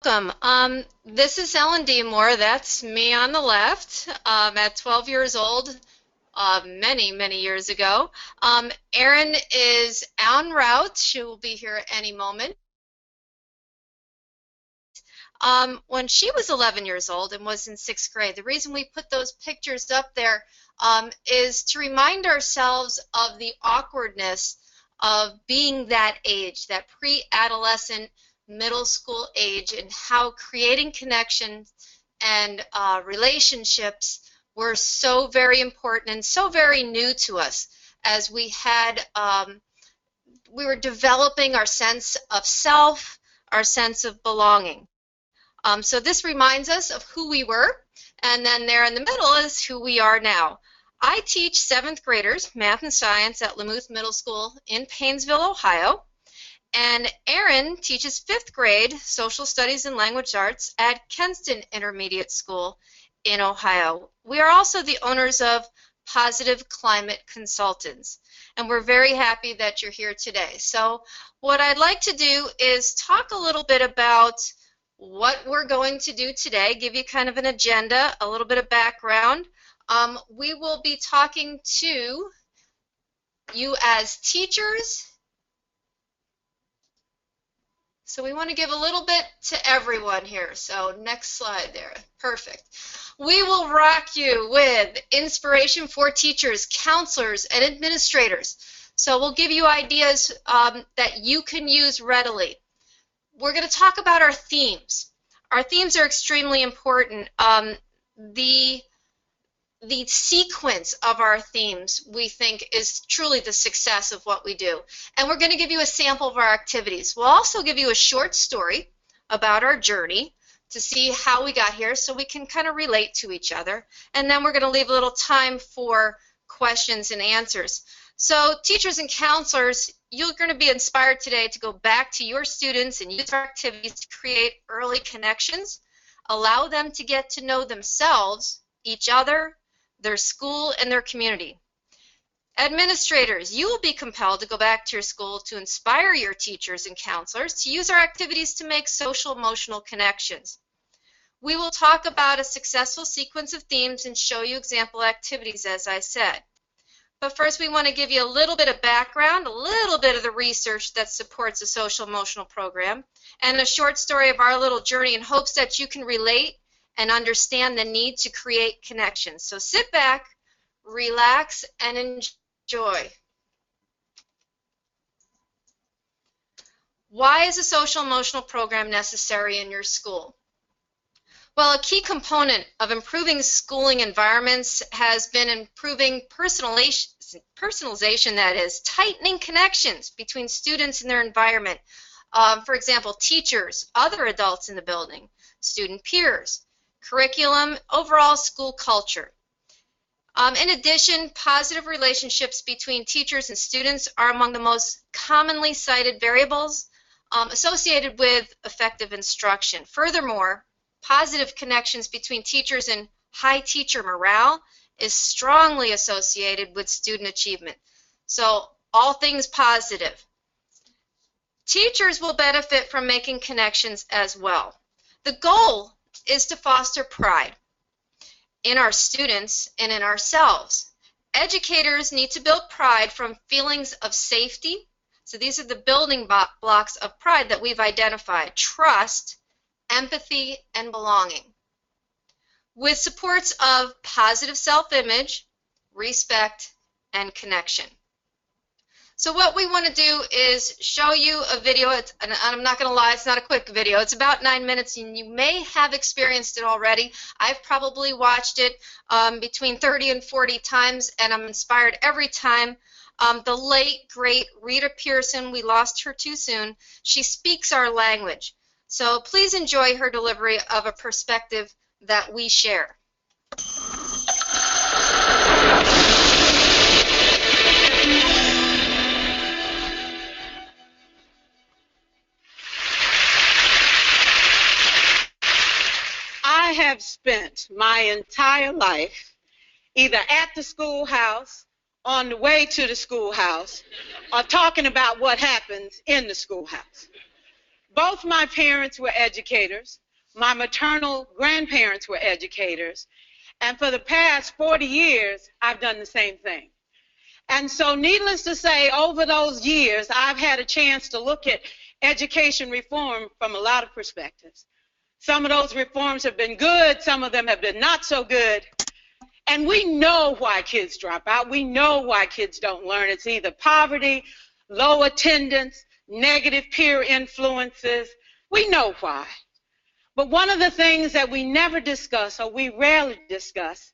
Welcome. This is Ellen D'Amore. That's me on the left. At 12 years old, many years ago. Erin is en route. She will be here at any moment. When she was 11 years old and was in 6th grade, the reason we put those pictures up there is to remind ourselves of the awkwardness of being that age, that pre-adolescent middle school age, and how creating connections and relationships were so very important and so very new to us as we were developing our sense of self, our sense of belonging. So this reminds us of who we were, and then there in the middle is who we are now. I teach 7th graders math and science at Lamouth Middle School in Painesville, Ohio. And Erin teaches 5th grade social studies and language arts at Kenston Intermediate School in Ohio. We are also the owners of Positive Climate Consultants, and we're very happy that you're here today. So what I'd like to do is talk a little bit about what we're going to do today, give you kind of an agenda, a little bit of background. We will be talking to you as teachers. So we want to give a little bit to everyone here. So next slide there. Perfect. We will rock you with inspiration for teachers, counselors, and administrators. So we'll give you ideas that you can use readily. We're going to talk about our themes. Our themes are extremely important. The sequence of our themes, we think, is truly the success of what we do. And we're going to give you a sample of our activities. We'll also give you a short story about our journey to see how we got here so we can kind of relate to each other. And then we're going to leave a little time for questions and answers. So teachers and counselors, you're going to be inspired today to go back to your students and use our activities to create early connections, allow them to get to know themselves, each other, their school, and their community. Administrators, you will be compelled to go back to your school to inspire your teachers and counselors to use our activities to make social emotional connections. We will talk about a successful sequence of themes and show you example activities, as I said. But first, we want to give you a little bit of background, a little bit of the research that supports a social emotional program, and a short story of our little journey in hopes that you can relate and understand the need to create connections. So sit back, relax, and enjoy. Why is a social emotional program necessary in your school? Well, a key component of improving schooling environments has been improving personalization, that is, tightening connections between students and their environment. For example, teachers, other adults in the building, student peers, curriculum, overall school culture. In addition, positive relationships between teachers and students are among the most commonly cited variables associated with effective instruction. Furthermore, positive connections between teachers and high teacher morale is strongly associated with student achievement. So, all things positive. Teachers will benefit from making connections as well. The goal is to foster pride in our students and in ourselves. Educators need to build pride from feelings of safety. So these are the building blocks of pride that we've identified: trust, empathy, and belonging, with supports of positive self-image, respect, and connection. So what we want to do is show you a video, and I'm not going to lie, it's not a quick video. It's about 9 minutes, and you may have experienced it already. I've probably watched it between 30 and 40 times, and I'm inspired every time. The late, great Rita Pearson, we lost her too soon, she speaks our language. So please enjoy her delivery of a perspective that we share. I have spent my entire life either at the schoolhouse, on the way to the schoolhouse, or talking about what happens in the schoolhouse. Both my parents were educators. My maternal grandparents were educators. And for the past 40 years, I've done the same thing. And so needless to say, over those years, I've had a chance to look at education reform from a lot of perspectives. Some of those reforms have been good. Some of them have been not so good. And we know why kids drop out. We know why kids don't learn. It's either poverty, low attendance, negative peer influences. We know why. But one of the things that we never discuss, or we rarely discuss,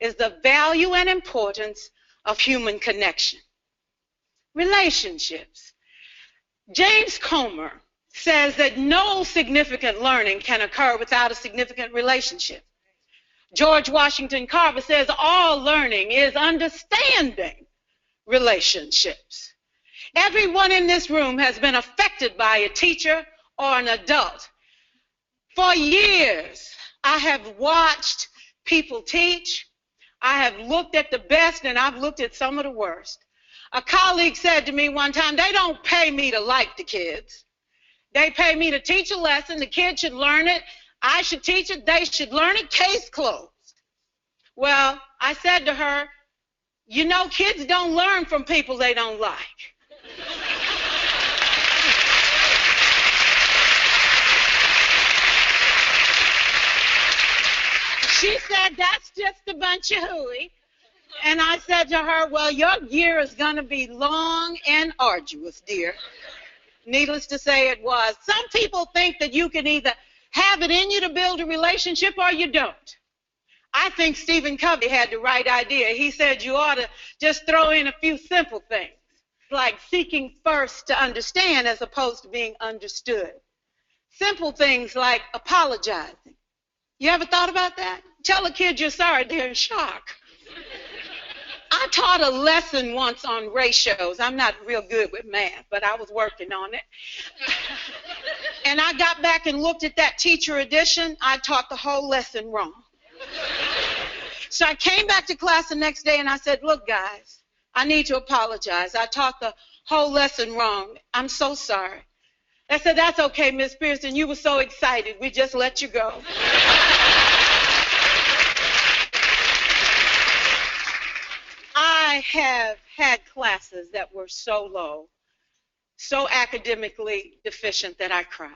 is the value and importance of human connection. Relationships. James Comer says that no significant learning can occur without a significant relationship. George Washington Carver says all learning is understanding relationships. Everyone in this room has been affected by a teacher or an adult. For years, I have watched people teach. I have looked at the best and I've looked at some of the worst. A colleague said to me one time, they don't pay me to like the kids. They pay me to teach a lesson. The kids should learn it. I should teach it. They should learn it. Case closed. Well, I said to her, you know, kids don't learn from people they don't like. She said, that's just a bunch of hooey. And I said to her, well, your year is going to be long and arduous, dear. Needless to say, it was. Some people think that you can either have it in you to build a relationship or you don't. I think Stephen Covey had the right idea. He said you ought to just throw in a few simple things, like seeking first to understand as opposed to being understood. Simple things like apologizing. You ever thought about that? Tell a kid you're sorry, they're in shock. I taught a lesson once on ratios. I'm not real good with math, but I was working on it. And I got back and looked at that teacher edition. I taught the whole lesson wrong. So I came back to class the next day and I said, look, guys, I need to apologize. I taught the whole lesson wrong. I'm so sorry. I said, that's okay, Miss Pearson. You were so excited. We just let you go. I have had classes that were so low, so academically deficient that I cried.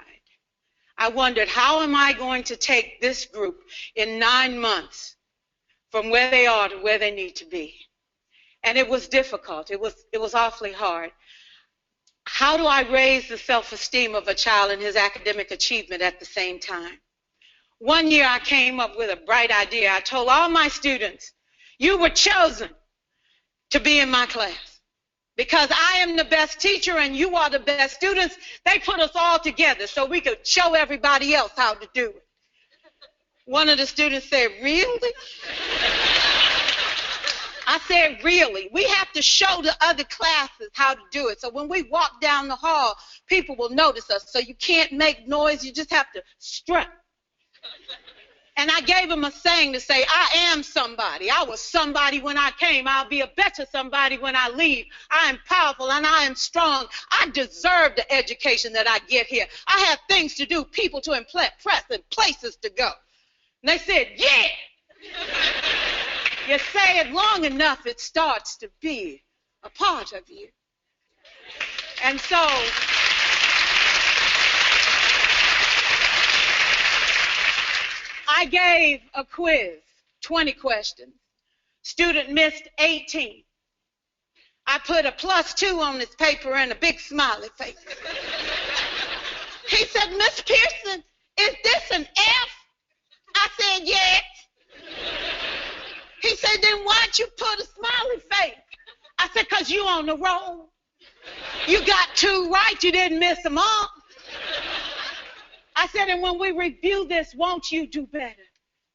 I wondered, how am I going to take this group in 9 months from where they are to where they need to be? And it was difficult. It was awfully hard. How do I raise the self-esteem of a child and his academic achievement at the same time? One year I came up with a bright idea. I told all my students, you were chosen to be in my class because I am the best teacher and you are the best students. They put us all together so we could show everybody else how to do it. One of the students said, really? I said, really? We have to show the other classes how to do it. So when we walk down the hall, people will notice us. So you can't make noise. You just have to strut. And I gave him a saying to say, I am somebody. I was somebody when I came. I'll be a better somebody when I leave. I am powerful and I am strong. I deserve the education that I get here. I have things to do, people to impress, and places to go. And they said, yeah. You say it long enough, it starts to be a part of you. And so I gave a quiz, 20 questions. Student missed 18. I put a +2 on his paper and a big smiley face. He said, Miss Pearson, is this an F? I said, yes. He said, then why'd you put a smiley face? I said, because you on the roll. You got 2 right, you didn't miss them all. I said, and when we review this, won't you do better?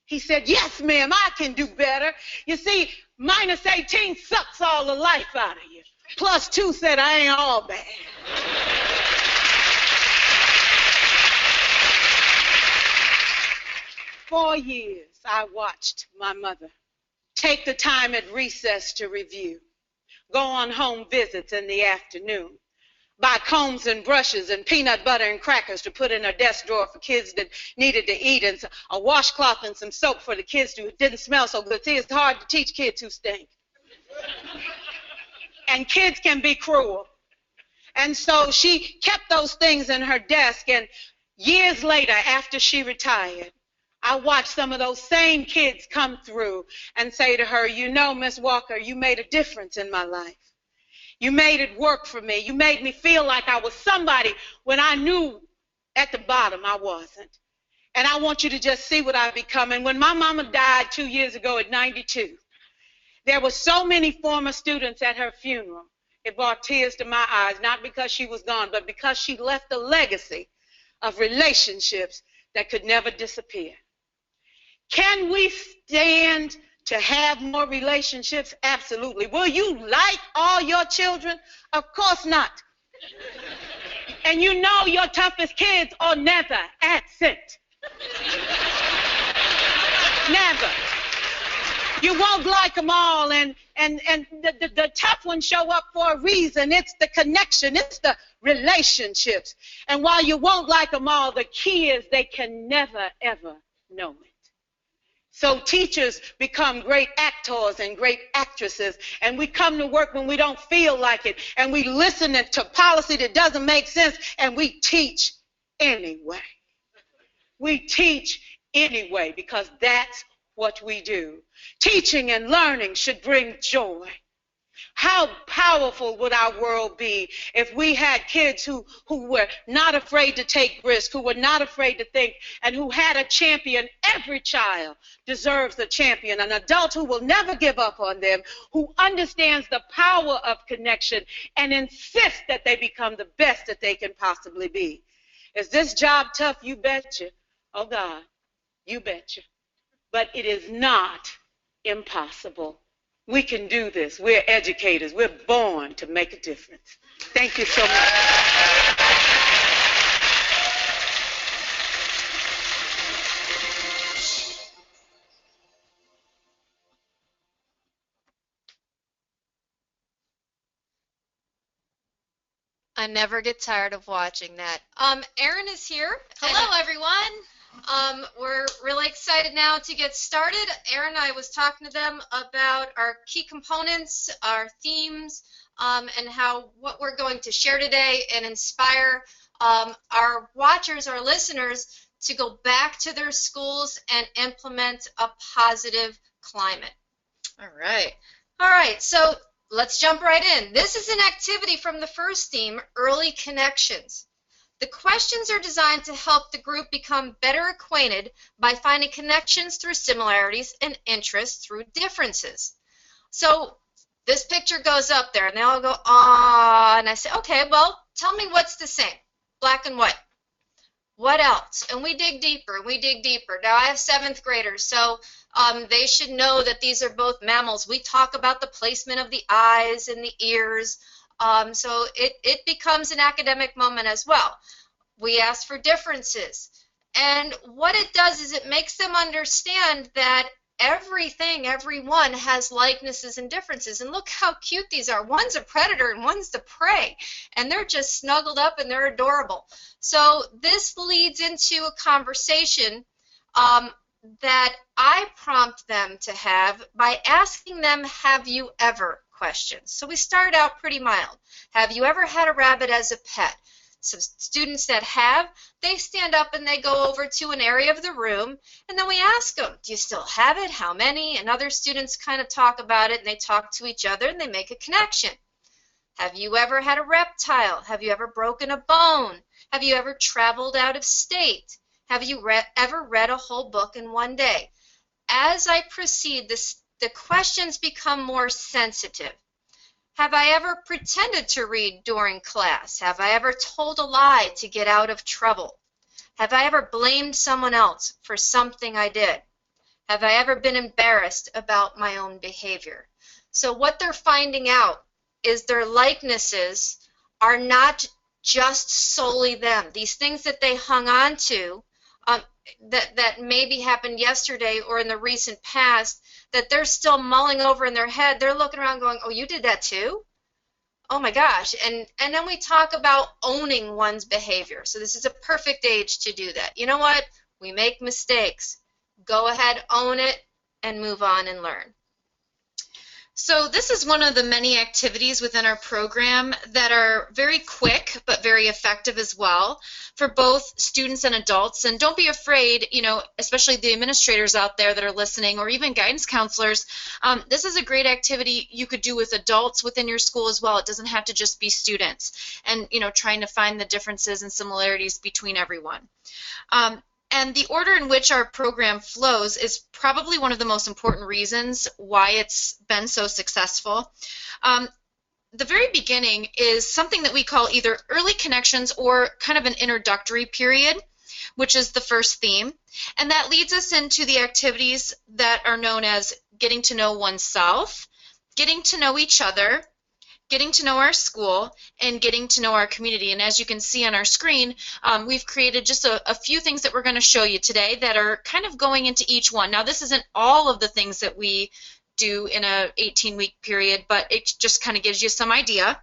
He said, yes, ma'am, I can do better. You see, -18 sucks all the life out of you. +2 said, I ain't all bad. For years, I watched my mother take the time at recess to review, go on home visits in the afternoon, buy combs and brushes and peanut butter and crackers to put in her desk drawer for kids that needed to eat, and a washcloth and some soap for the kids who didn't smell so good. See, it's hard to teach kids who stink. And kids can be cruel. And so she kept those things in her desk, and years later, after she retired, I watched some of those same kids come through and say to her, you know, Miss Walker, you made a difference in my life. You made it work for me. You made me feel like I was somebody when I knew at the bottom I wasn't. And I want you to just see what I've become. And when my mama died 2 years ago at 92, there were so many former students at her funeral. It brought tears to my eyes, not because she was gone, but because she left a legacy of relationships that could never disappear. Can we stand to have more relationships? Absolutely. Will you like all your children? Of course not. And you know your toughest kids are never absent. Never. You won't like them all, and the tough ones show up for a reason. It's the connection. It's the relationships. And while you won't like them all, the key is they can never, ever know it. So teachers become great actors and great actresses, and we come to work when we don't feel like it, and we listen to policy that doesn't make sense, and we teach anyway. We teach anyway because that's what we do. Teaching and learning should bring joy. How powerful would our world be if we had kids who were not afraid to take risks, who were not afraid to think, and who had a champion? Every child deserves a champion, an adult who will never give up on them, who understands the power of connection and insists that they become the best that they can possibly be. Is this job tough? You betcha. Oh, God, you betcha. But it is not impossible. We can do this. We're educators. We're born to make a difference. Thank you so much. I never get tired of watching that. Erin is here. Hello, everyone. We're really excited now to get started. Erin and I was talking to them about our key components, our themes, and what we're going to share today and inspire our watchers, our listeners, to go back to their schools and implement a positive climate. All right, so let's jump right in. This is an activity from the first theme, early connections. The questions are designed to help the group become better acquainted by finding connections through similarities and interests through differences. So this picture goes up there, and they all go, ah, and I say, okay, well, tell me what's the same, black and white. What else? And we dig deeper, and we dig deeper. Now, I have 7th graders, so they should know that these are both mammals. We talk about the placement of the eyes and the ears. So it becomes an academic moment as well. We ask for differences. And what it does is it makes them understand that everyone has likenesses and differences. And look how cute these are. One's a predator and one's the prey. And they're just snuggled up and they're adorable. So this leads into a conversation that I prompt them to have by asking them, have you ever questions. So we start out pretty mild. Have you ever had a rabbit as a pet? So students that have, they stand up and they go over to an area of the room, and then we ask them, do you still have it? How many? And other students kind of talk about it, and they talk to each other, and they make a connection. Have you ever had a reptile? Have you ever broken a bone? Have you ever traveled out of state? Have you ever read a whole book in one day? As I proceed, the questions become more sensitive. Have I ever pretended to read during class? Have I ever told a lie to get out of trouble? Have I ever blamed someone else for something I did? Have I ever been embarrassed about my own behavior? So what they're finding out is their likenesses are not just solely them. These things that they hung on to that maybe happened yesterday or in the recent past, that they're still mulling over in their head. They're looking around going, oh, you did that too? Oh my gosh. And then we talk about owning one's behavior. So this is a perfect age to do that. You know what? We make mistakes. Go ahead, own it, and move on and learn. So this is one of the many activities within our program that are very quick but very effective as well for both students and adults. And don't be afraid, especially the administrators out there that are listening, or even guidance counselors. This is a great activity you could do with adults within your school as well. It doesn't have to just be students. And trying to find the differences and similarities between everyone. And the order in which our program flows is probably one of the most important reasons why it's been so successful. The very beginning is something that we call either early connections or kind of an introductory period, which is the first theme. And that leads us into the activities that are known as getting to know oneself, getting to know each other, getting to know our school, and getting to know our community. And as you can see on our screen, we've created just a few things that we're going to show you today that are kind of going into each one. Now, this isn't all of the things that we do in a 18-week period, but it just kind of gives you some idea.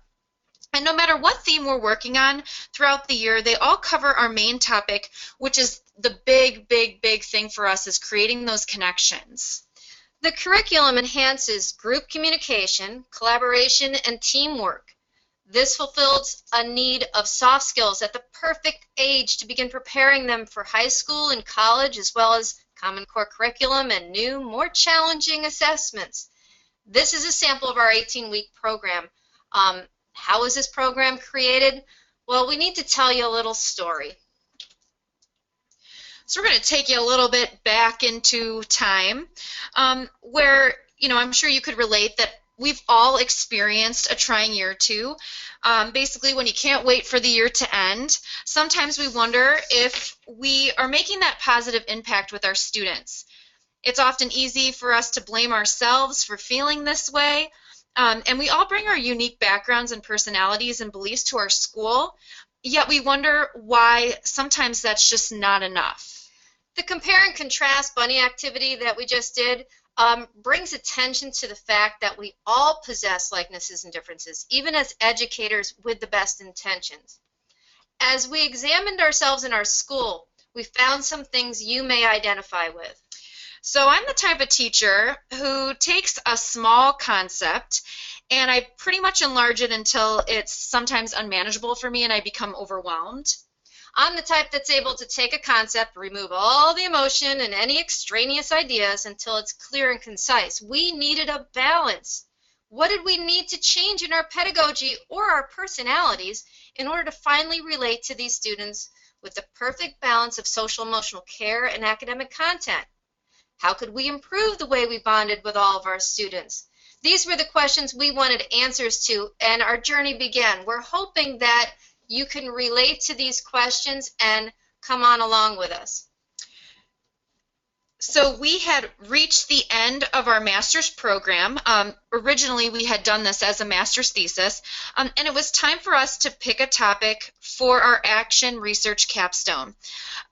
And no matter what theme we're working on throughout the year, they all cover our main topic, which is the big, big, big thing for us, is creating those connections. The curriculum enhances group communication, collaboration, and teamwork. This fulfills a need of soft skills at the perfect age to begin preparing them for high school and college, as well as Common Core curriculum and new, more challenging assessments. This is a sample of our 18-week program. How was this program created? Well, we need to tell you a little story. So we're going to take you a little bit back into time where, I'm sure you could relate that we've all experienced a trying year or two. Basically, when you can't wait for the year to end, sometimes we wonder if we are making that positive impact with our students. It's often easy for us to blame ourselves for feeling this way, and we all bring our unique backgrounds and personalities and beliefs to our school, yet we wonder why sometimes that's just not enough. The compare and contrast bunny activity that we just did brings attention to the fact that we all possess likenesses and differences, even as educators with the best intentions. As we examined ourselves in our school, we found some things you may identify with. So I'm the type of teacher who takes a small concept and I pretty much enlarge it until it's sometimes unmanageable for me and I become overwhelmed. I'm the type that's able to take a concept, remove all the emotion and any extraneous ideas until it's clear and concise. We needed a balance. What did we need to change in our pedagogy or our personalities in order to finally relate to these students with the perfect balance of social emotional care and academic content? How could we improve the way we bonded with all of our students? These were the questions we wanted answers to, and our journey began. We're hoping that you can relate to these questions and come on along with us. So we had reached the end of our master's program. Originally, we had done this as a master's thesis, and it was time for us to pick a topic for our action research capstone.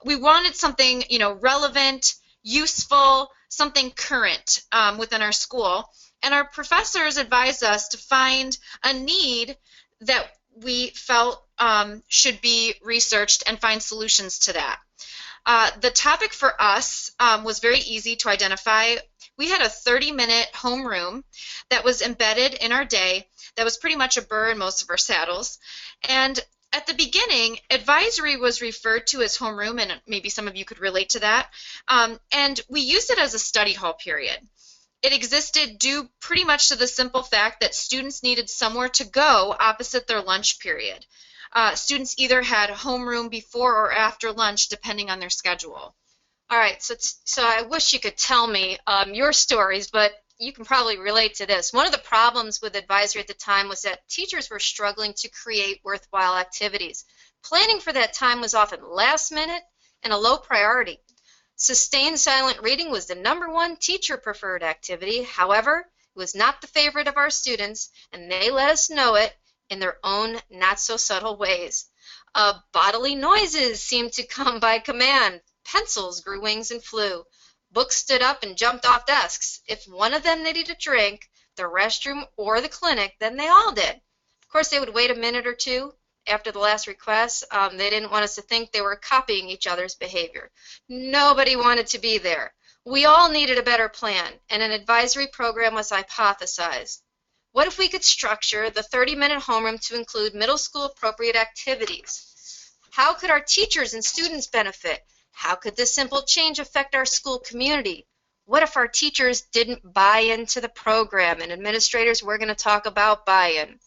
We wanted something, relevant, useful, something current within our school, and our professors advised us to find a need that we felt should be researched and find solutions to that. The topic for us was very easy to identify. We had a 30-minute homeroom that was embedded in our day that was pretty much a burr in most of our saddles. And at the beginning, advisory was referred to as homeroom, and maybe some of you could relate to that. And we used it as a study hall period. It existed due pretty much to the simple fact that students needed somewhere to go opposite their lunch period. Students either had homeroom before or after lunch, depending on their schedule. All right, so I wish you could tell me your stories, but you can probably relate to this. One of the problems with advisory at the time was that teachers were struggling to create worthwhile activities. Planning for that time was often last minute and a low priority. Sustained silent reading was the #1 teacher-preferred activity. However, it was not the favorite of our students, and they let us know it in their own not-so-subtle ways. Bodily noises seemed to come by command. Pencils grew wings and flew. Books stood up and jumped off desks. If one of them needed a drink, the restroom, or the clinic, then they all did. Of course, they would wait a minute or two after the last request. They didn't want us to think they were copying each other's behavior. Nobody wanted to be there. We all needed a better plan, and an advisory program was hypothesized. What if we could structure the 30-minute homeroom to include middle school appropriate activities? How could our teachers and students benefit? How could this simple change affect our school community? What if our teachers didn't buy into the program? And administrators, we're going to talk about buy-in.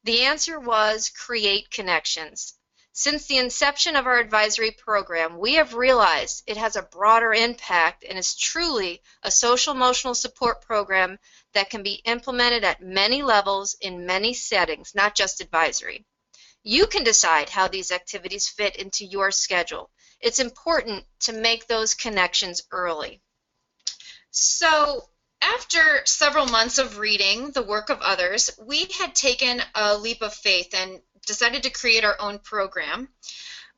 The answer was create connections. Since the inception of our advisory program, we have realized it has a broader impact and is truly a social-emotional support program that can be implemented at many levels in many settings, not just advisory. You can decide how these activities fit into your schedule. It's important to make those connections early. So, after several months of reading the work of others, we had taken a leap of faith and decided to create our own program.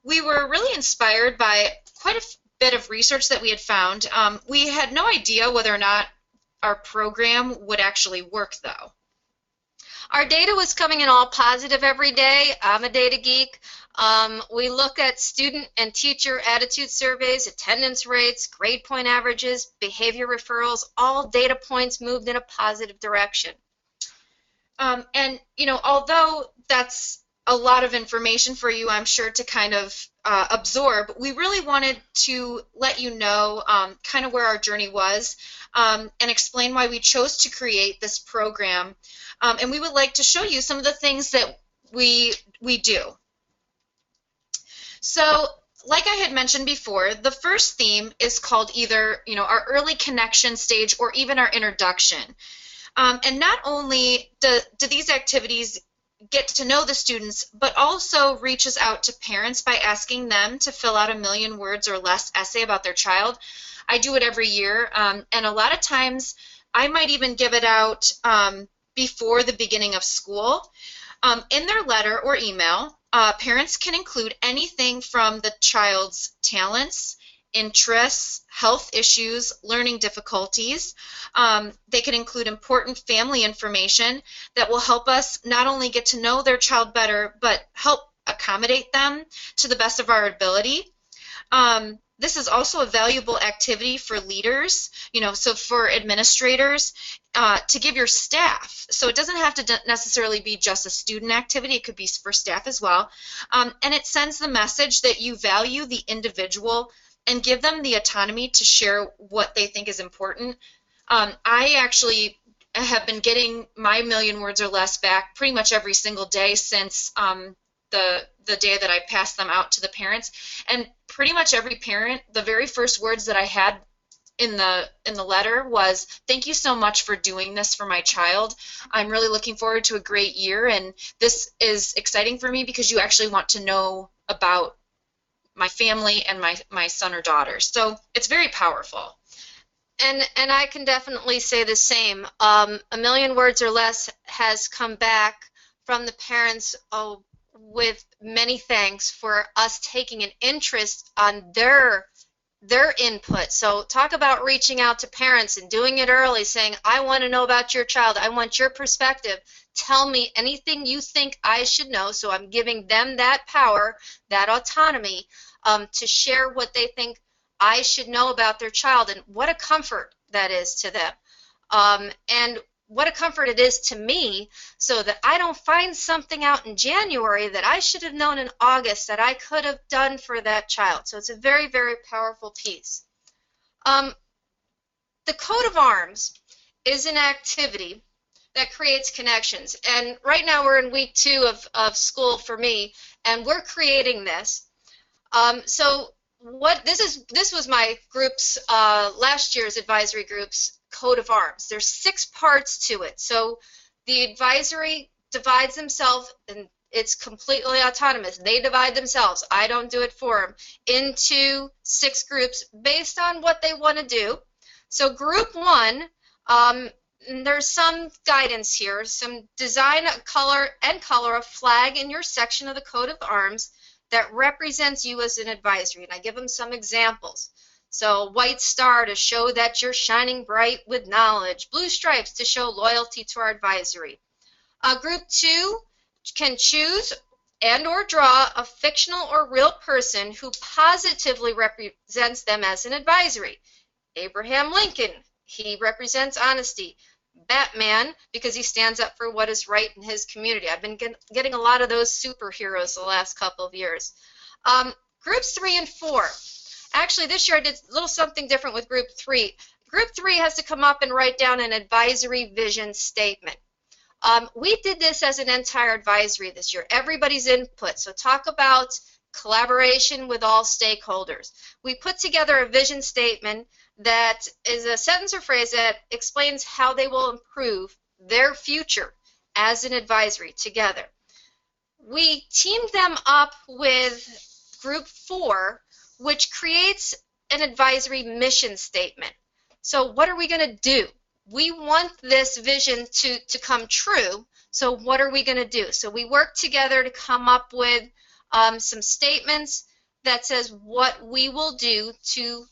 We were really inspired by quite a bit of research that we had found. We had no idea whether or not our program would actually work, though. Our data was coming in all positive every day. I'm a data geek. We look at student and teacher attitude surveys, attendance rates, grade point averages, behavior referrals, all data points moved in a positive direction. And, you know, although that's a lot of information for you, I'm sure, to kind of absorb, we really wanted to let you know kind of where our journey was and explain why we chose to create this program. And we would like to show you some of the things that we do. So, like I had mentioned before, the first theme is called either, you know, our early connection stage or even our introduction. And not only do these activities get to know the students, but also reaches out to parents by asking them to fill out a 1,000,000 words or less essay about their child. I do it every year, and a lot of times I might even give it out before the beginning of school. In their letter or email, parents can include anything from the child's talents, interests, health issues, learning difficulties. They can include important family information that will help us not only get to know their child better, but help accommodate them to the best of our ability. This is also a valuable activity for leaders, you know, so for administrators, to give your staff. So it doesn't have to necessarily be just a student activity. It could be for staff as well. And it sends the message that you value the individual and give them the autonomy to share what they think is important. I actually have been getting my 1,000,000 words or less back pretty much every single day since the day that I passed them out to the parents. And pretty much every parent, the very first words that I had in the letter was, "Thank you so much for doing this for my child. I'm really looking forward to a great year, and this is exciting for me because you actually want to know about my family and my son or daughter." So it's very powerful. And I can definitely say the same. 1,000,000 words or less has come back from the parents with many thanks for us taking an interest on their input. So talk about reaching out to parents and doing it early, saying, "I want to know about your child. I want your perspective. Tell me anything you think I should know." So I'm giving them that power, that autonomy, to share what they think I should know about their child, and what a comfort that is to them. And what a comfort it is to me, so that I don't find something out in January that I should have known in August that I could have done for that child. So it's a very, very powerful piece. The coat of arms is an activity that creates connections. And right now we're in week 2 of school for me, and we're creating this. So this was my group's last year's advisory group's coat of arms. There's 6 parts to it. So the advisory divides themselves, and it's completely autonomous. They divide themselves. I don't do it for them, into 6 groups based on what they want to do. So group 1, there's some guidance here. Some design, color a flag in your section of the coat of arms that represents you as an advisory. And I give them some examples. So white star to show that you're shining bright with knowledge. Blue stripes to show loyalty to our advisory. Group 2, can choose and or draw a fictional or real person who positively represents them as an advisory. Abraham Lincoln, he represents honesty. Batman, because he stands up for what is right in his community. I've been getting a lot of those superheroes the last couple of years. Groups 3 and 4. Actually, this year I did a little something different with Group 3. Group 3 has to come up and write down an advisory vision statement. We did this as an entire advisory this year, everybody's input. So talk about collaboration with all stakeholders. We put together a vision statement that is a sentence or phrase that explains how they will improve their future as an advisory together. We teamed them up with Group 4, which creates an advisory mission statement. So what are we going to do? We want this vision to come true, so what are we going to do? So we work together to come up with some statements that says what we will do to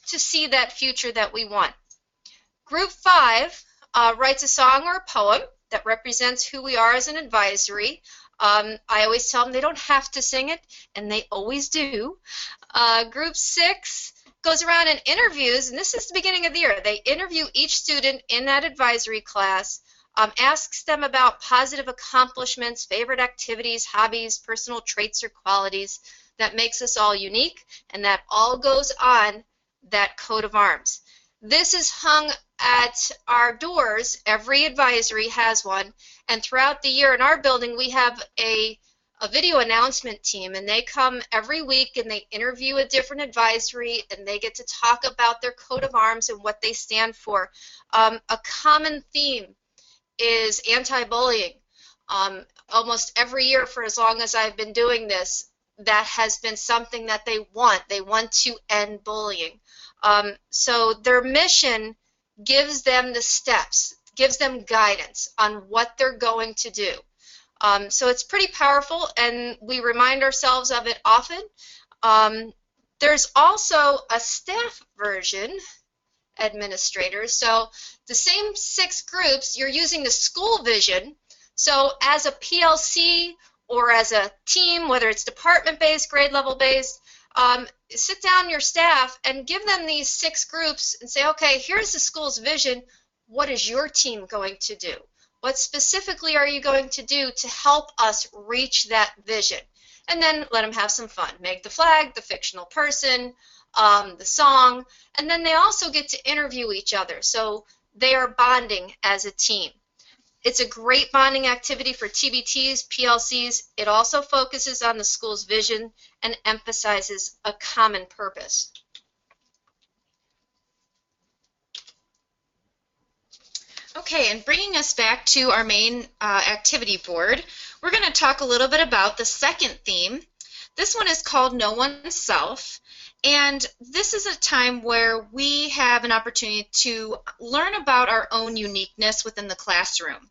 see that future that we want. Group 5 writes a song or a poem that represents who we are as an advisory. I always tell them they don't have to sing it, and they always do. Group 6 goes around and interviews, and this is the beginning of the year. They interview each student in that advisory class, asks them about positive accomplishments, favorite activities, hobbies, personal traits or qualities that makes us all unique, and that all goes on that coat of arms. This is hung at our doors. Every advisory has one, and throughout the year in our building we have a video announcement team, and they come every week and they interview a different advisory, and they get to talk about their coat of arms and what they stand for. A common theme is anti-bullying. Almost every year for as long as I've been doing this, that has been something that they want. They want to end bullying. So their mission gives them the steps, gives them guidance on what they're going to do. So it's pretty powerful, and we remind ourselves of it often. There's also a staff version, administrators. So the same 6 groups, you're using the school vision. So as a PLC or as a team, whether it's department-based, grade level-based, sit down your staff and give them these 6 groups and say, okay, here's the school's vision. What is your team going to do? What specifically are you going to do to help us reach that vision? And then let them have some fun. Make the flag, the fictional person, the song, and then they also get to interview each other. So they are bonding as a team. It's a great bonding activity for TBTs, PLCs. It also focuses on the school's vision and emphasizes a common purpose. Okay, and bringing us back to our main activity board, we're going to talk a little bit about the second theme. This one is called Oneself, and this is a time where we have an opportunity to learn about our own uniqueness within the classroom.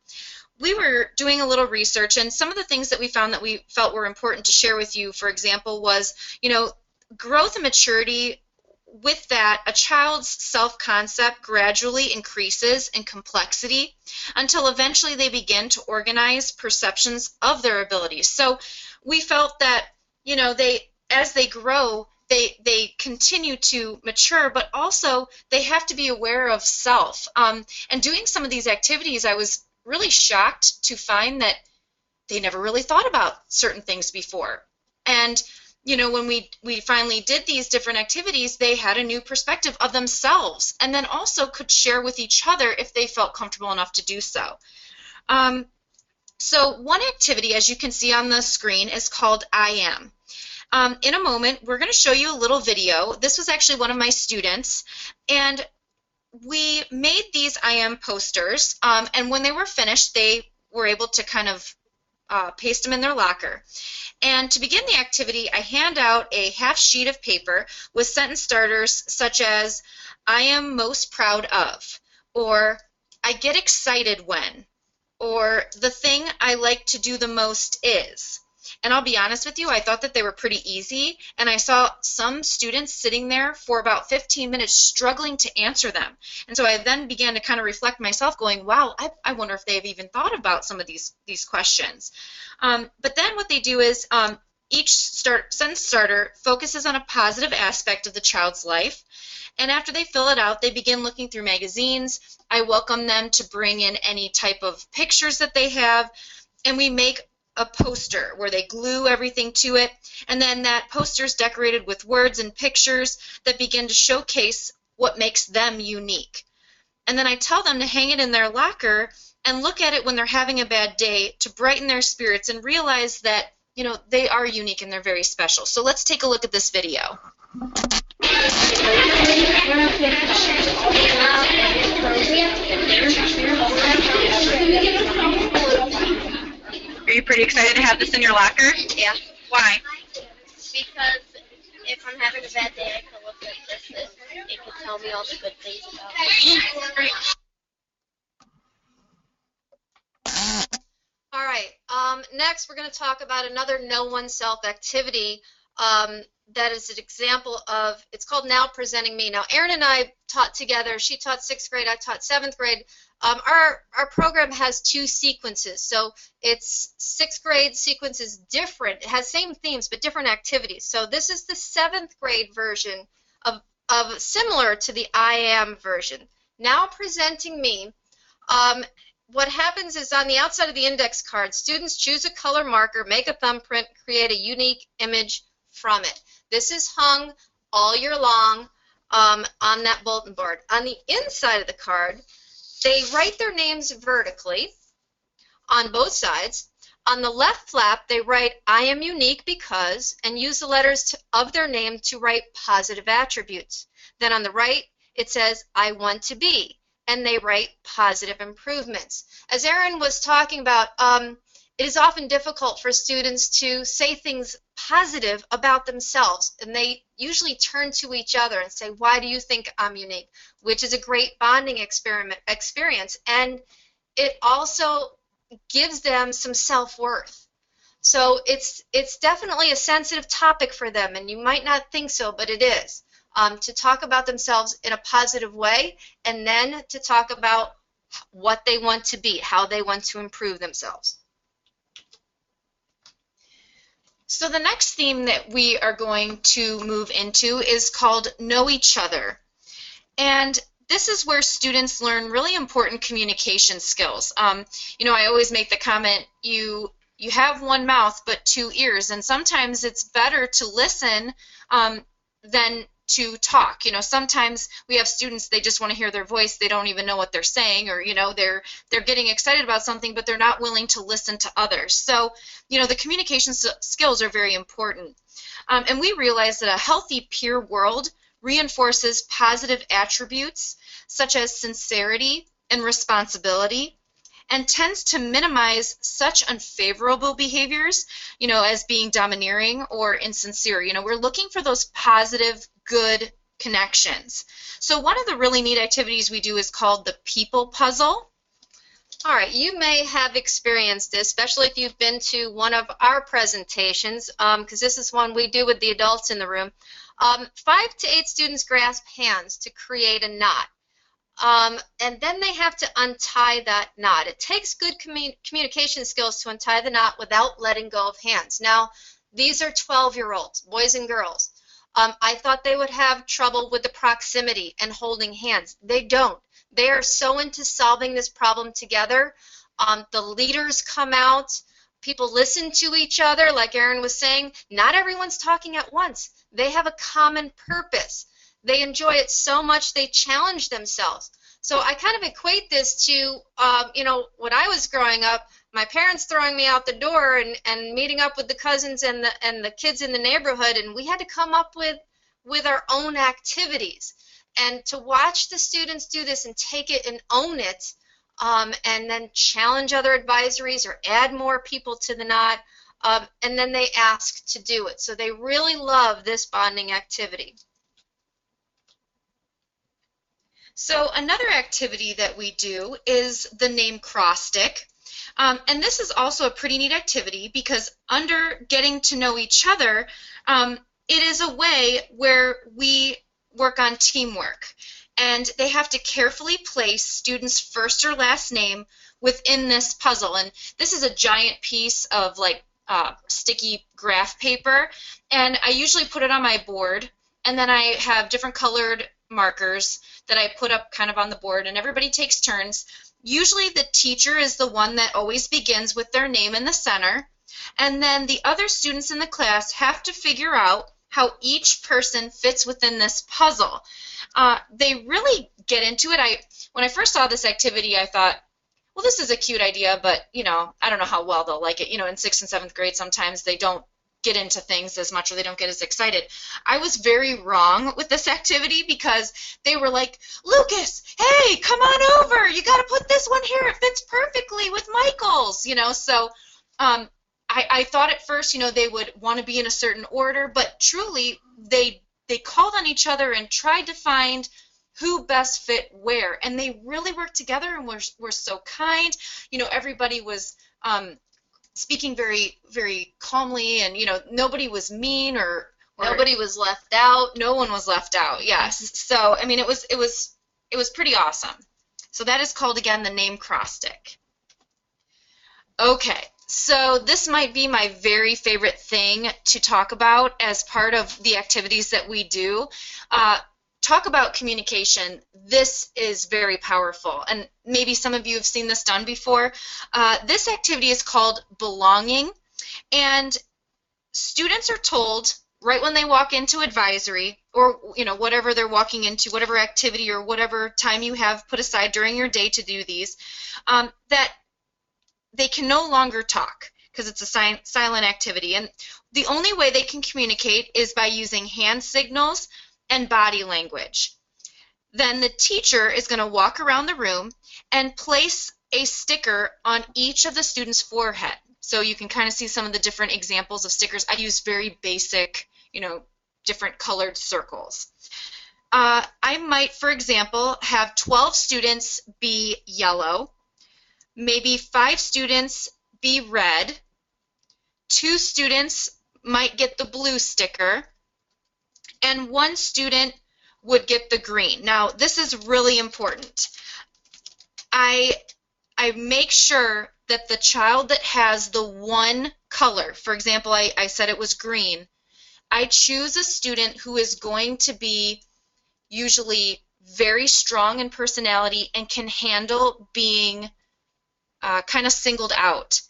We were doing a little research, and some of the things that we found that we felt were important to share with you, for example, was, growth and maturity. With that, a child's self-concept gradually increases in complexity until eventually they begin to organize perceptions of their abilities. So we felt that, as they grow, they continue to mature, but also they have to be aware of self. And doing some of these activities, I was really shocked to find that they never really thought about certain things before. And when we finally did these different activities, they had a new perspective of themselves, and then also could share with each other if they felt comfortable enough to do so. So one activity, as you can see on the screen, is called I Am. In a moment, we're going to show you a little video. This was actually one of my students, and we made these I Am posters, and when they were finished, they were able to kind of paste them in their locker. And to begin the activity, I hand out a half sheet of paper with sentence starters such as, I am most proud of, or I get excited when, or the thing I like to do the most is. And I'll be honest with you, I thought that they were pretty easy, and I saw some students sitting there for about 15 minutes struggling to answer them. And so I then began to kind of reflect myself, going, wow, I wonder if they've even thought about some of these questions. But then what they do is each sentence starter focuses on a positive aspect of the child's life. And after they fill it out, they begin looking through magazines. I welcome them to bring in any type of pictures that they have, and we make a poster where they glue everything to it, and then that poster is decorated with words and pictures that begin to showcase what makes them unique. And then I tell them to hang it in their locker and look at it when they're having a bad day to brighten their spirits and realize that, you know, they are unique and they're very special. So let's take a look at this video. Are you pretty excited to have this in your locker? Yeah. Why? Because if I'm having a bad day, I can look at this and it can tell me all the good things about it. Great. All right. Next, we're going to talk about another Know Oneself activity that is an example of, it's called Now Presenting Me. Now, Erin and I taught together. She taught 6th grade. I taught 7th grade. Our program has 2 sequences. So it's 6th grade sequence is different. It has same themes, but different activities. So this is the 7th grade version of similar to the I Am version. Now Presenting Me. What happens is on the outside of the index card, students choose a color marker, make a thumbprint, create a unique image from it. This is hung all year long on that bulletin board. On the inside of the card, they write their names vertically on both sides. On the left flap, they write, I am unique because, and use the letters of their name to write positive attributes. Then on the right, it says, I want to be, and they write positive improvements. As Erin was talking about, it is often difficult for students to say things positive about themselves, and they usually turn to each other and say, why do you think I'm unique? Which is a great bonding experience, and it also gives them some self-worth. So it's definitely a sensitive topic for them, and you might not think so, but it is, to talk about themselves in a positive way, and then to talk about what they want to be, how they want to improve themselves. So the next theme that we are going to move into is called Know Each Other. And this is where students learn really important communication skills. You know, I always make the comment, you have one mouth but 2 ears, and sometimes it's better to listen than to talk. You know, sometimes we have students, they just want to hear their voice, they don't even know what they're saying, or, you know, they're getting excited about something, but they're not willing to listen to others. So, you know, the communication skills are very important. And we realize that a healthy peer world reinforces positive attributes such as sincerity and responsibility, and tends to minimize such unfavorable behaviors, you know, as being domineering or insincere. You know, we're looking for those positive, good connections. So one of the really neat activities we do is called the people puzzle. All right, you may have experienced this, especially if you've been to one of our presentations, because this is one we do with the adults in the room. 5 to 8 students grasp hands to create a knot. And then they have to untie that knot. It takes good communication skills to untie the knot without letting go of hands. Now, these are 12-year-olds, boys and girls. I thought they would have trouble with the proximity and holding hands. They don't. They are so into solving this problem together. The leaders come out. People listen to each other, like Erin was saying. Not everyone's talking at once. They have a common purpose. They enjoy it so much they challenge themselves. So I kind of equate this to, you know, when I was growing up, my parents throwing me out the door and meeting up with the cousins and the kids in the neighborhood, and we had to come up with our own activities. And to watch the students do this and take it and own it, and then challenge other advisories or add more people to the knot, and then they ask to do it. So they really love this bonding activity. So another activity that we do is the name cross stick. And this is also a pretty neat activity because under getting to know each other, it is a way where we work on teamwork. And they have to carefully place students' first or last name within this puzzle. And this is a giant piece of like sticky graph paper. And I usually put it on my board. And then I have different colored markers that I put up kind of on the board. And everybody takes turns. Usually the teacher is the one that always begins with their name in the center. And then the other students in the class have to figure out how each person fits within this puzzle. They really get into it. When I first saw this activity, I thought, well, this is a cute idea, but, I don't know how well they'll like it. In 6th and 7th grade, sometimes they don't get into things as much or they don't get as excited. I was very wrong with this activity because they were like, Lucas, hey, come on over. You got to put this one here. It fits perfectly with Michael's, So I thought at first, they would want to be in a certain order, but truly they called on each other and tried to find who best fit where. And they really worked together and were so kind. Everybody was speaking very, very calmly, and nobody was mean or Nobody was left out. no one was left out. Yes. So it was pretty awesome. So that is called, again, the name cross stick. Okay. So this might be my very favorite thing to talk about as part of the activities that we do. Talk about communication. This is very powerful, and maybe some of you have seen this done before. This activity is called belonging, and students are told right when they walk into advisory, or whatever they're walking into, whatever activity or whatever time you have put aside during your day to do these, that they can no longer talk because it's a silent activity. And the only way they can communicate is by using hand signals and body language. Then the teacher is going to walk around the room and place a sticker on each of the students' forehead. So you can kind of see some of the different examples of stickers. I use very basic, different colored circles. I might, for example, have 12 students be yellow, maybe 5 students be red, 2 students might get the blue sticker, and 1 student would get the green. Now, this is really important. I make sure that the child that has the one color, for example, I said it was green, I choose a student who is going to be usually very strong in personality and can handle being kind of singled out.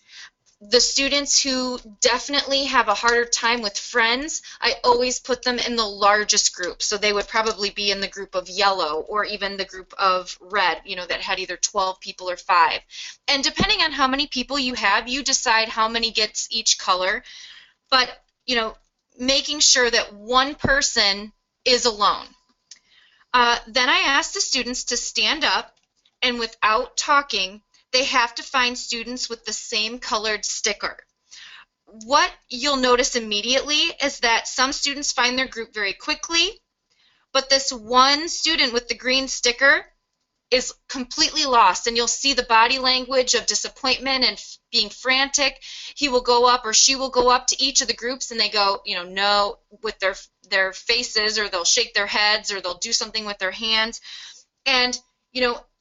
The students who definitely have a harder time with friends, I always put them in the largest group. So they would probably be in the group of yellow or even the group of red, that had either 12 people or 5. And depending on how many people you have, you decide how many gets each color. But, making sure that one person is alone. Then I ask the students to stand up, and without talking, they have to find students with the same colored sticker. What you'll notice immediately is that some students find their group very quickly, but this one student with the green sticker is completely lost, and you'll see the body language of disappointment and being frantic. He will go up, or she will go up to each of the groups, and they go, no, with their faces, or they'll shake their heads, or they'll do something with their hands. And,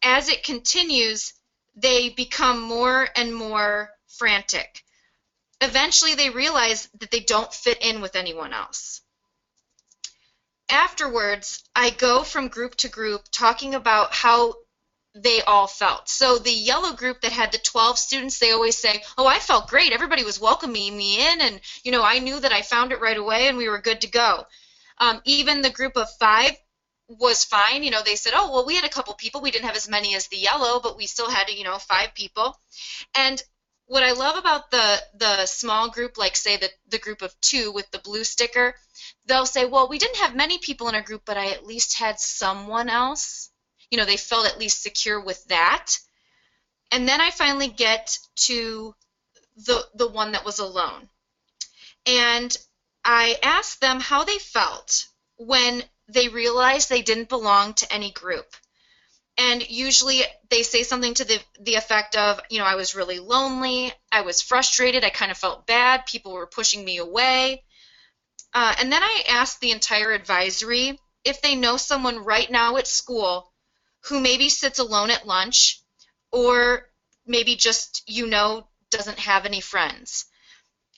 as it continues, they become more and more frantic. Eventually, they realize that they don't fit in with anyone else. Afterwards, I go from group to group talking about how they all felt. So the yellow group that had the 12 students, they always say, oh, I felt great. Everybody was welcoming me in, and, I knew that I found it right away, and we were good to go. Even the group of 5 was fine. They said, oh, well, we had a couple people. We didn't have as many as the yellow, but we still had, 5 people. And what I love about the small group, like, say, the group of 2 with the blue sticker, they'll say, well, we didn't have many people in our group, but I at least had someone else. They felt at least secure with that. And then I finally get to the one that was alone. And I asked them how they felt when they realized they didn't belong to any group. And usually they say something to the effect of, I was really lonely, I was frustrated, I kind of felt bad, people were pushing me away. And then I asked the entire advisory if they know someone right now at school who maybe sits alone at lunch, or maybe just, doesn't have any friends.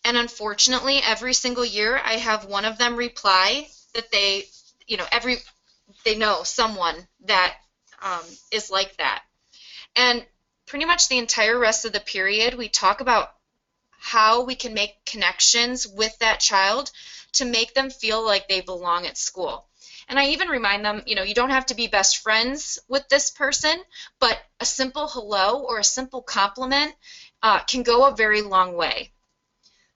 And unfortunately, every single year I have one of them reply that they know someone that is like that. And pretty much the entire rest of the period, we talk about how we can make connections with that child to make them feel like they belong at school. And I even remind them, you don't have to be best friends with this person, but a simple hello or a simple compliment can go a very long way.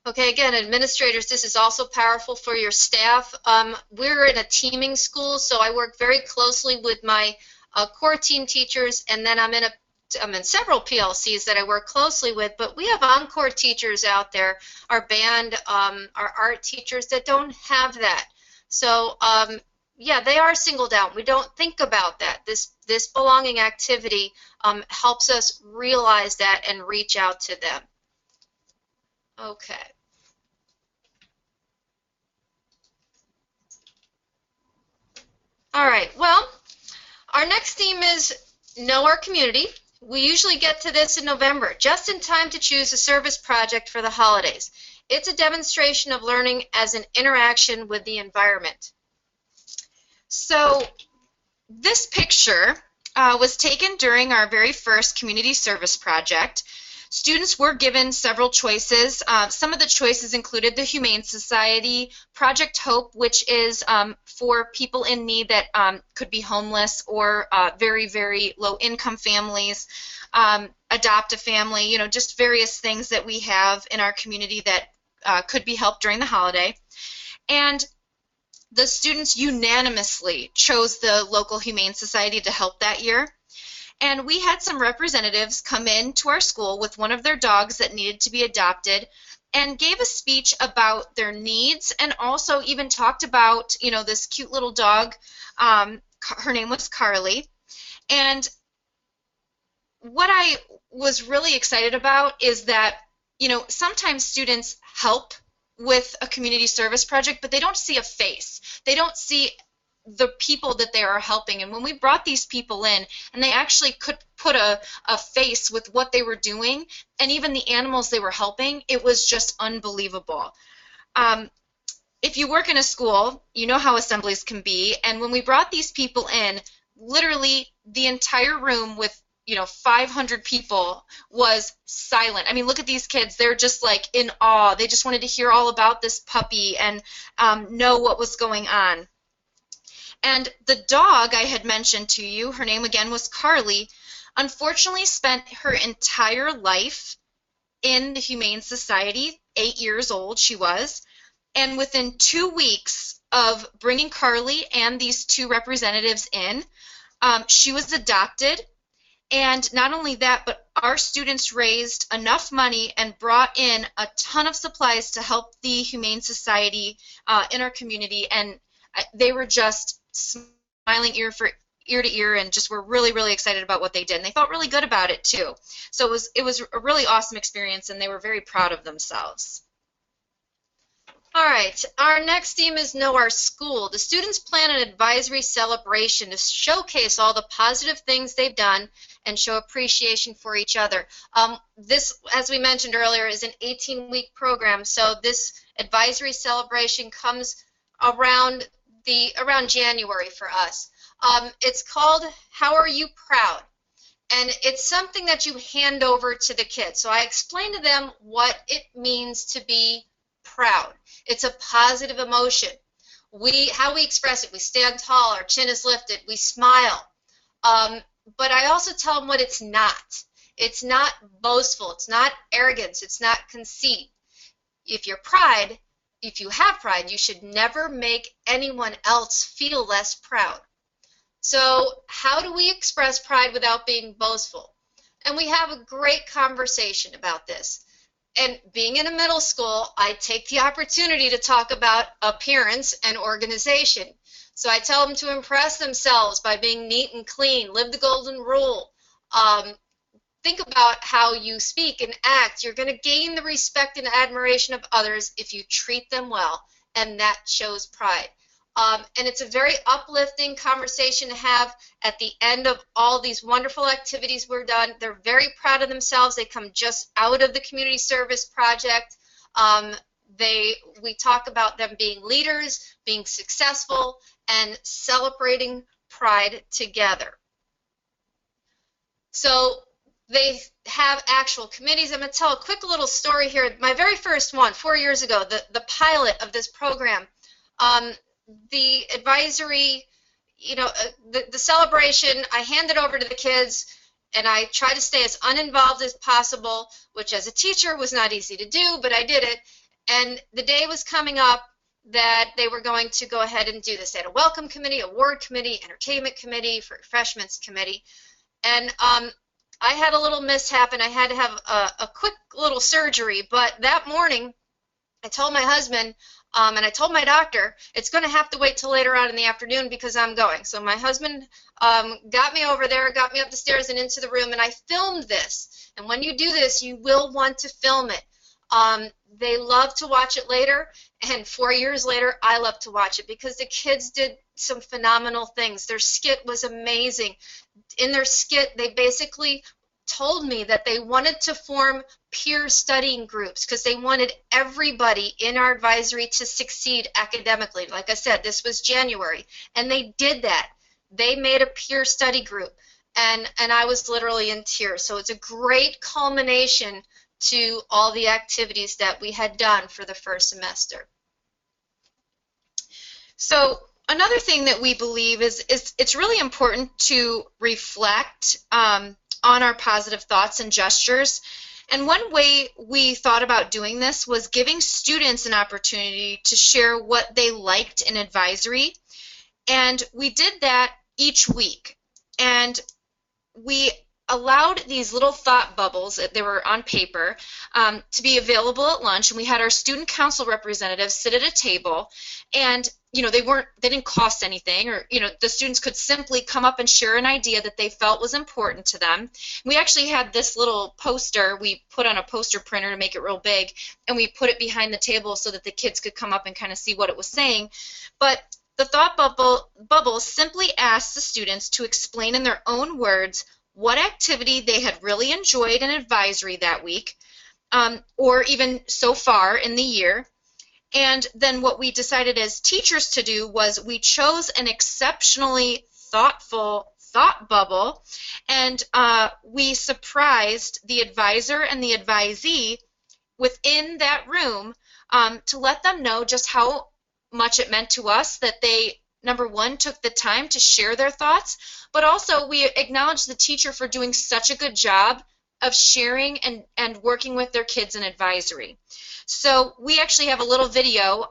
Okay, again, administrators, this is also powerful for your staff. We're in a teaming school, so I work very closely with my core team teachers, and then I'm in several PLCs that I work closely with, but we have encore teachers out there, our band, our art teachers that don't have that. So, yeah, they are singled out. We don't think about that. This belonging activity helps us realize that and reach out to them. Okay. All right, well, our next theme is Know Our Community. We usually get to this in November, just in time to choose a service project for the holidays. It's a demonstration of learning as an interaction with the environment. So this picture was taken during our very first community service project. Students were given several choices. Some of the choices included the Humane Society, Project Hope, which is for people in need that could be homeless or very, very low-income families, adopt a family, just various things that we have in our community that could be helped during the holiday. And the students unanimously chose the local Humane Society to help that year. And we had some representatives come in to our school with one of their dogs that needed to be adopted and gave a speech about their needs, and also even talked about, this cute little dog. Her name was Carly. And what I was really excited about is that, sometimes students help with a community service project, but they don't see a face. They don't see the people that they are helping. And when we brought these people in and they actually could put a face with what they were doing and even the animals they were helping, it was just unbelievable. If you work in a school, you know how assemblies can be. And when we brought these people in, literally the entire room with 500 people was silent. I mean, look at these kids. They're just like in awe. They just wanted to hear all about this puppy and know what was going on. And the dog I had mentioned to you, her name again was Carly, unfortunately spent her entire life in the Humane Society, 8 years old she was, and within 2 weeks of bringing Carly and these two representatives in, she was adopted. And not only that, but our students raised enough money and brought in a ton of supplies to help the Humane Society in our community, and they were just smiling ear to ear and just were really, really excited about what they did. And they felt really good about it too. So it was a really awesome experience, and they were very proud of themselves. All right, our next theme is Know Our School. The students plan an advisory celebration to showcase all the positive things they've done and show appreciation for each other. This, as we mentioned earlier, is an 18-week program, so this advisory celebration comes around January for us. It's called How Are You Proud? And it's something that you hand over to the kids. So I explain to them what it means to be proud. It's a positive emotion. How we express it, we stand tall, our chin is lifted, we smile. But I also tell them what it's not. It's not boastful, it's not arrogance, it's not conceit. If you have pride, you should never make anyone else feel less proud. So how do we express pride without being boastful? And we have a great conversation about this. And being in a middle school, I take the opportunity to talk about appearance and organization. So I tell them to impress themselves by being neat and clean, live the golden rule. Think about how you speak and act. You're going to gain the respect and admiration of others if you treat them well, and that shows pride. And it's a very uplifting conversation to have at the end of all these wonderful activities we're done. They're very proud of themselves. They come just out of the community service project. We talk about them being leaders, being successful, and celebrating pride together. So they have actual committees. I'm going to tell a quick little story here. My very first one, 4 years ago, the pilot of this program, the advisory, the celebration, I handed over to the kids, and I tried to stay as uninvolved as possible, which as a teacher was not easy to do, but I did it. And the day was coming up that they were going to go ahead and do this. They had a welcome committee, award committee, entertainment committee, refreshments committee. And I had a little mishap, and I had to have a quick little surgery. But that morning, I told my husband, and I told my doctor, it's going to have to wait till later on in the afternoon because I'm going. So my husband got me over there, got me up the stairs and into the room, and I filmed this. And when you do this, you will want to film it. They love to watch it later, and 4 years later, I love to watch it because the kids did some phenomenal things. Their skit was amazing. In their skit, they basically told me that they wanted to form peer studying groups because they wanted everybody in our advisory to succeed academically. Like I said, this was January, and they did that. They made a peer study group, and I was literally in tears. So it's a great culmination to all the activities that we had done for the first semester. So another thing that we believe is it's really important to reflect on our positive thoughts and gestures. And one way we thought about doing this was giving students an opportunity to share what they liked in advisory. And we did that each week. And we allowed these little thought bubbles, they were on paper, to be available at lunch, and we had our student council representatives sit at a table, and they didn't cost anything, or the students could simply come up and share an idea that they felt was important to them. We actually had this little poster we put on a poster printer to make it real big, and we put it behind the table so that the kids could come up and kind of see what it was saying. But the thought bubble simply asked the students to explain in their own words what activity they had really enjoyed in advisory that week, or even so far in the year. And then what we decided as teachers to do was we chose an exceptionally thoughtful thought bubble, and we surprised the advisor and the advisee within that room to let them know just how much it meant to us that they, number one, took the time to share their thoughts, but also we acknowledged the teacher for doing such a good job of sharing and working with their kids in advisory. So we actually have a little video.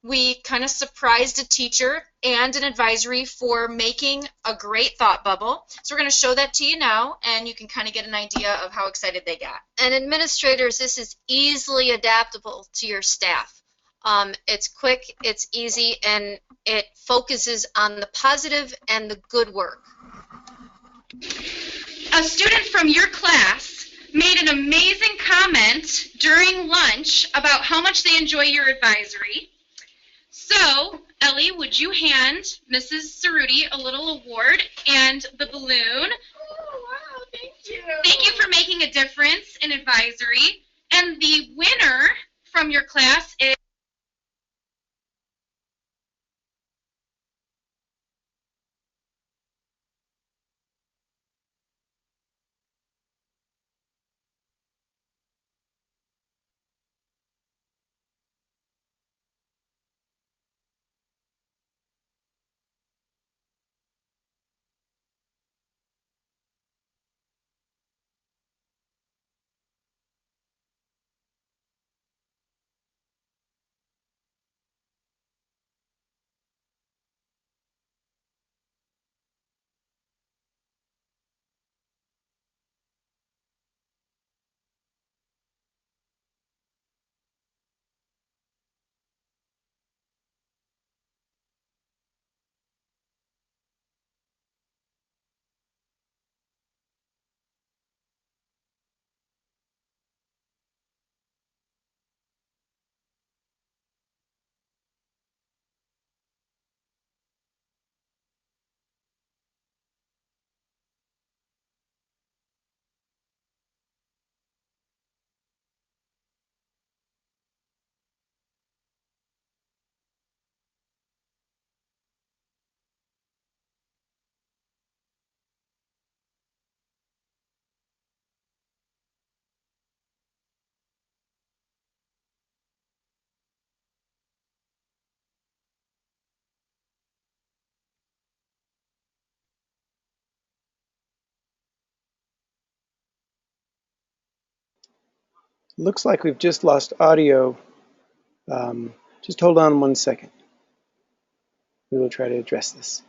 We kind of surprised a teacher and an advisory for making a great thought bubble. So we're going to show that to you now, and you can kind of get an idea of how excited they got. And administrators, this is easily adaptable to your staff. It's quick, it's easy, and it focuses on the positive and the good work. A student from your class made an amazing comment during lunch about how much they enjoy your advisory. So, Ellie, would you hand Mrs. Cerruti a little award and the balloon? Oh, wow, thank you. Thank you for making a difference in advisory. And the winner from your class is Looks like we've just lost audio. Just hold on 1 second. We will try to address this.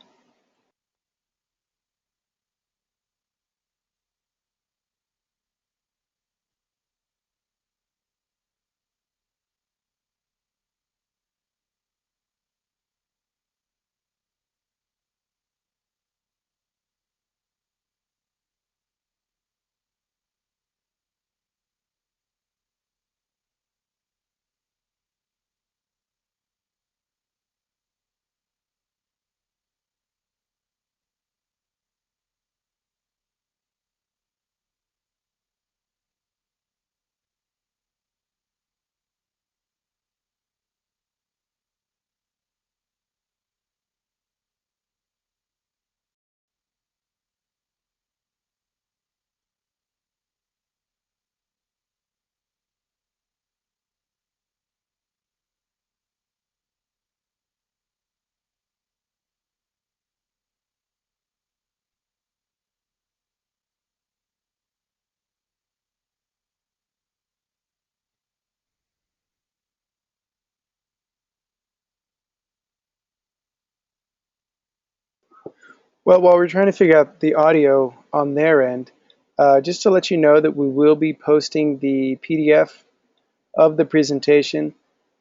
Well, while we're trying to figure out the audio on their end, just to let you know that we will be posting the PDF of the presentation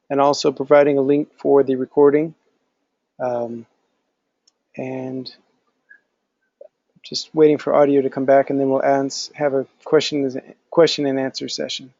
and also providing a link for the recording. And just waiting for audio to come back, and then we'll have a question and answer session.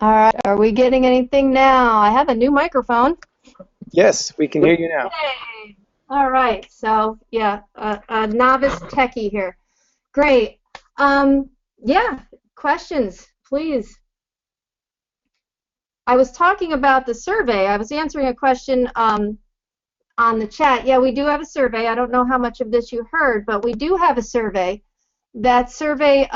All right, are we getting anything now? I have a new microphone. Yes, we can hear you now. Hey. All right, so yeah, a novice techie here. Great. Yeah, questions, please. I was talking about the survey. I was answering a question on the chat. Yeah, we do have a survey. I don't know how much of this you heard, but we do have a survey. That survey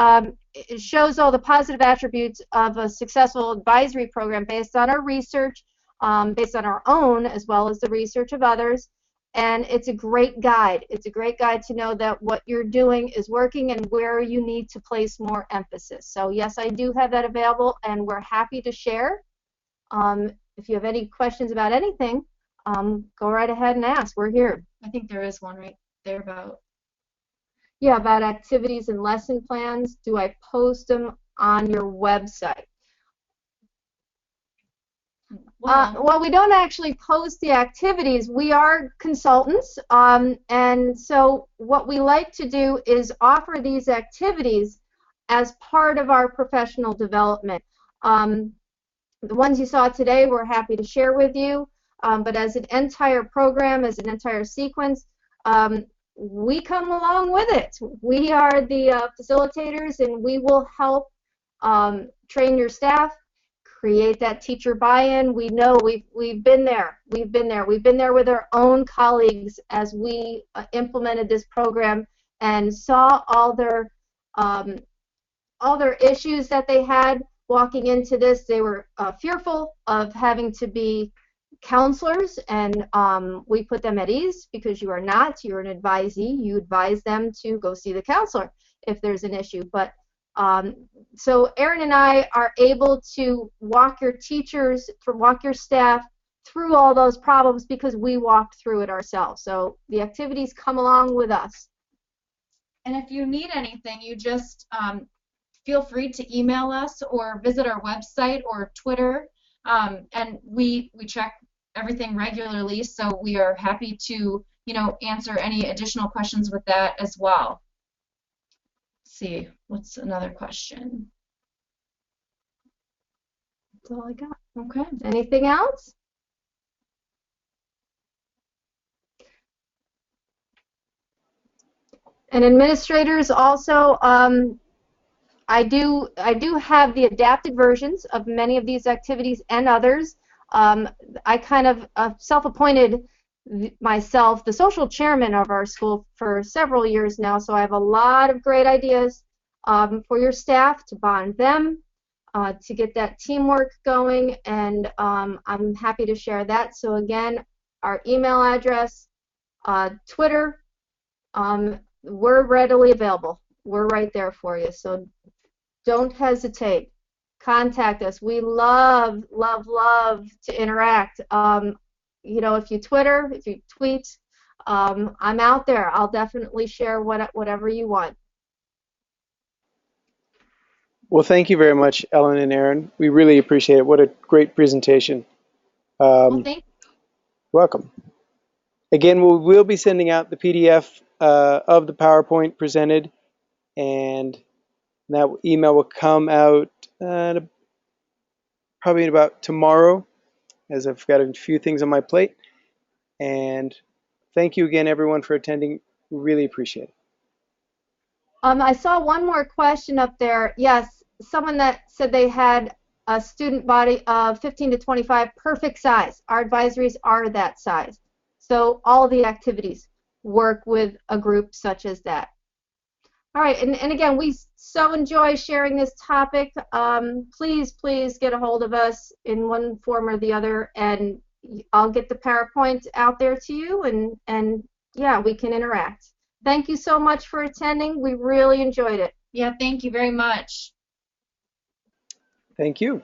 it shows all the positive attributes of a successful advisory program based on our research, based on our own, as well as the research of others. And it's a great guide. It's a great guide to know that what you're doing is working and where you need to place more emphasis. So yes, I do have that available, and we're happy to share. If you have any questions about anything, go right ahead and ask. We're here. I think there is one right there about, yeah, about activities and lesson plans. Do I post them on your website? Well, we don't actually post the activities. We are consultants, and so what we like to do is offer these activities as part of our professional development. The ones you saw today, we're happy to share with you, but as an entire program, as an entire sequence, we come along with it. We are the facilitators, and we will help train your staff, create that teacher buy-in. We know we've been there. We've been there with our own colleagues as we implemented this program and saw all their issues that they had walking into this. They were fearful of having to be counselors, and we put them at ease because you are not. You're an advisee. You advise them to go see the counselor if there's an issue. But so Erin and I are able to walk your teachers, walk your staff through all those problems because we walked through it ourselves. So the activities come along with us. And if you need anything, you just feel free to email us or visit our website or Twitter, and we check everything regularly, so we are happy to answer any additional questions with that as well. Let's see, what's another question? That's all I got. Okay. Anything else? And administrators also, I do have the adapted versions of many of these activities and others. I kind of self-appointed myself the social chairman of our school for several years now, so I have a lot of great ideas for your staff to bond them, to get that teamwork going, and I'm happy to share that. So again, our email address, Twitter, we're readily available. We're right there for you, so don't hesitate. Contact us. We love, love, love to interact. If you Twitter, if you tweet, I'm out there. I'll definitely share whatever you want. Well, thank you very much, Ellen and Erin. We really appreciate it. What a great presentation. Well, thank you. Welcome. Again, we'll be sending out the PDF of the PowerPoint presented, and that email will come out probably in about tomorrow, as I've got a few things on my plate. And thank you again, everyone, for attending. We really appreciate it. I saw one more question up there. Yes, someone that said they had a student body of 15 to 25, perfect size. Our advisories are that size. So all the activities work with a group such as that. All right, and again, we so enjoy sharing this topic. Please get a hold of us in one form or the other, and I'll get the PowerPoint out there to you, and yeah, we can interact. Thank you so much for attending. We really enjoyed it. Yeah, thank you very much. Thank you.